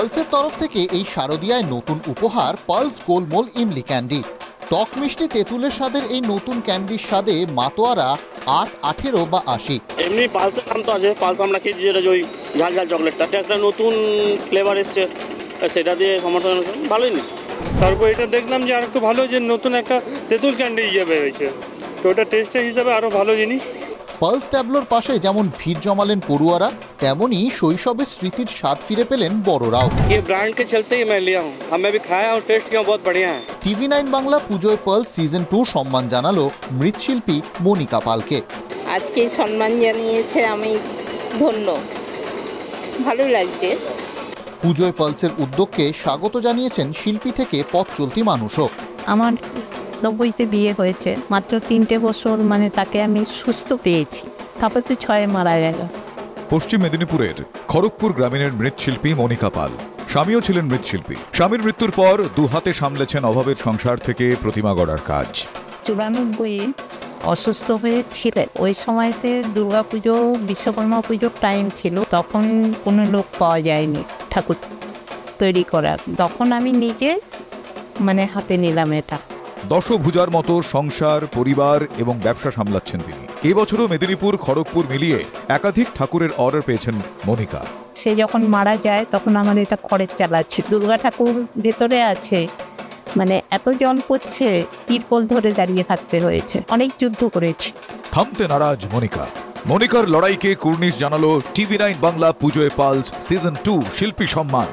পালসের তরফ থেকে এই শারদিয়ায় নতুন উপহার পালস গোলমোল ইমলি ক্যান্ডি। টক মিষ্টি তেঁতুলের স্বাদের এই নতুন ক্যান্ডির স্বাদে মাতোয়ারা 8, 18 বা 80। এমনি পালসের দাম তো আছে, পালস আমরা খেয়েছি যেটা ওই ঝাল ঝাল চকলেটটা, একটা নতুন ফ্লেভার এসছে, সেটা দিয়ে সমর্থন ভালোই নি। তারপর এটা দেখলাম যে আর একটু ভালো, যে নতুন একটা তেঁতুল ক্যান্ডি বেরিয়েছে, তো ওটা টেস্টের হিসাবে আরও ভালো জিনিস। পালস ট্যাবলোর পাশে যেমন ভিড় জমালেন পড়ুয়ারা, তেমনি শৈশবের স্মৃতির স্বাদ ফিরে পেলেন বড়রাও। ये ब्रांड के चलते ही मैं लिया हूँ, मैं भी खाया और टेस्ट किया, बहुत बढ़िया है। TV9 বাংলা পুজোয় পালস সিজন 2 সম্মান জানালো মৃৎশিল্পী মনিকা পালকে। আজকে সম্মান জানিয়েছে, আমি ধন্য, ভালো লাগছে। পুজোয় পালসের উদ্যোগকে স্বাগত জানিয়েছেন শিল্পী থেকে পথ চলতি মানুষও। আমার 90তে বিয়ে হয়েছে, মাত্র 3টে বছর মানে তাকে আমি সুস্থ পেয়েছি, তারপর তো 6 মারা গেল। পশ্চিম মেদিনীপুরের খড়গপুর গ্রামীণের মৃৎশিল্পী মনিকা পাল, স্বামীও ছিলেন মৃৎশিল্পী। স্বামীর মৃত্যুর পর 2 হাতে সামলেছেন অভাবের সংসার থেকে প্রতিমা গড়ার কাজ। 94 অসুস্থ হয়েছিলেন, ওই সময়তে দুর্গাপুজো বিশ্বকর্মা পুজোর টাইম ছিল, তখন কোনো লোক পাওয়া যায়নি ঠাকুর তৈরি করার, তখন আমি নিজে মানে হাতে নিলাম এটা। দশভুজার মতো সংসার, পরিবার এবং ব্যবসা সামলাচ্ছেন তিনি। এবছরও মেদিনীপুর খড়গপুর মিলিয়ে একাধিক ঠাকুরের অর্ডার পেয়েছেন মনিকা। সে যখন মারা যায় তখন আমার এটা খড়ের চালাচ্ছি, দুর্গা ঠাকুর ভেতরে আছে, মানে এত জল পড়ছে, তিরপল ধরে দাঁড়িয়ে থাকতে হয়েছে, অনেক যুদ্ধ করেছি। থামতে নারাজ মনিকা। মনিকার লড়াইকে কুর্নিশ জানালো TV9 বাংলা পুজোয় পালস সিজন 2 শিল্পী সম্মান।